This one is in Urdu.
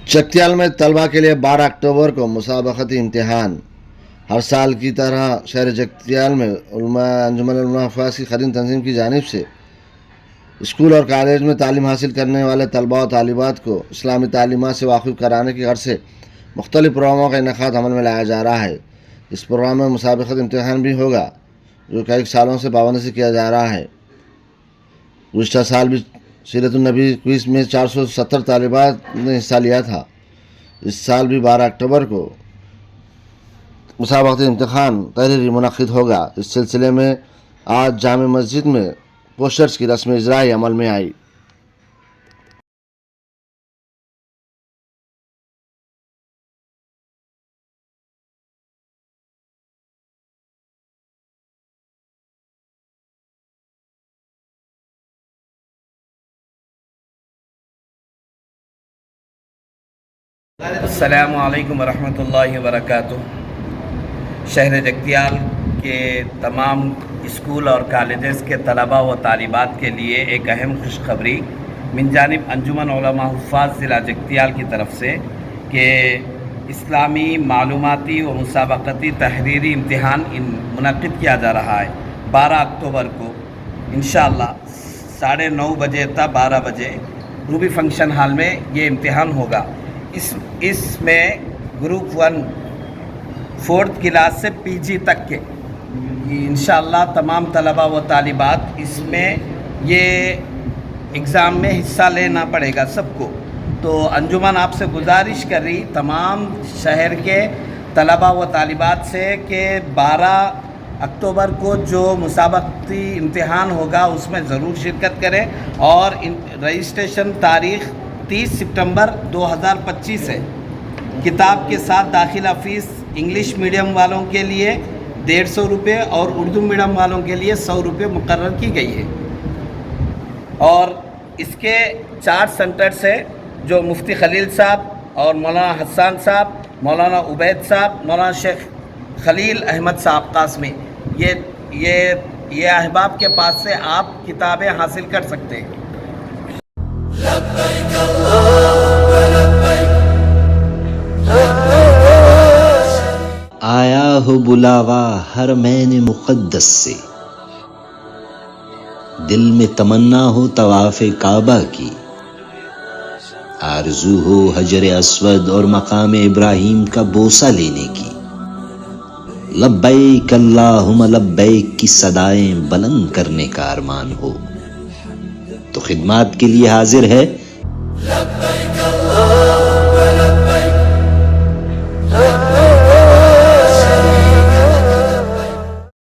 چکتیال میں طلبہ کے لیے 12 اکتوبر کو مسابقتی امتحان۔ ہر سال کی طرح شہر چکتیال میں انجمن علماء حفاظ کی خادم تنظیم کی جانب سے اسکول اور کالج میں تعلیم حاصل کرنے والے طلباء و طالبات کو اسلامی تعلیمات سے واقف کرانے کی غرض سے مختلف پروگراموں کا انعقاد عمل میں لایا جا رہا ہے۔ اس پروگرام میں مسابقتی امتحان بھی ہوگا جو کئی سالوں سے پابندی سے کیا جا رہا ہے۔ گزشتہ سال بھی سیرت النبی کوئز میں 470 طالبات نے حصہ لیا تھا۔ اس سال بھی 12 اکتوبر کو مسابقتی امتحان تحریری منعقد ہوگا۔ اس سلسلے میں آج جامع مسجد میں پوسٹرز کی رسم اجرائی عمل میں آئی۔ السلام علیکم ورحمۃ اللہ وبرکاتہ۔ شہر چکتیال کے تمام اسکول اور کالجز کے طلباء و طالبات کے لیے ایک اہم خوشخبری من جانب انجمن علماء حفاظ ضلع چکتیال کی طرف سے کہ اسلامی معلوماتی و مسابقتی تحریری امتحان منعقد کیا جا رہا ہے 12 اکتوبر کو انشاءاللہ 9:30 بجے تا 12 بجے روبی فنکشن ہال میں یہ امتحان ہوگا۔ اس میں گروپ 1 4th کلاس سے پی جی تک کے انشاءاللہ تمام طلباء و طالبات اس میں یہ ایگزام میں حصہ لینا پڑے گا سب کو۔ تو انجمن آپ سے گزارش کر رہی تمام شہر کے طلباء و طالبات سے کہ 12 اکتوبر کو جو مسابقتی امتحان ہوگا اس میں ضرور شرکت کریں، اور رجسٹریشن تاریخ 30 ستمبر 2025 ہے۔ کتاب کے ساتھ داخلہ فیس انگلش میڈیم والوں کے لیے 150 روپے اور اردو میڈیم والوں کے لیے 100 روپے مقرر کی گئی ہے۔ اور اس کے 4 سینٹرز ہیں جو مفتی خلیل صاحب اور مولانا حسان صاحب، مولانا عبید صاحب، مولانا شیخ خلیل احمد صاحب قاسمی، یہ احباب کے پاس سے آپ کتابیں حاصل کر سکتے ہیں۔ آیا ہو بلاوا حرمین مقدس سے، دل میں تمنا ہو طواف کعبہ کی، آرزو ہو حجر اسود اور مقام ابراہیم کا بوسہ لینے کی، لبیک اللہم لبیک کی صدائیں بلند کرنے کا ارمان ہو تو خدمات کے لیے حاضر ہے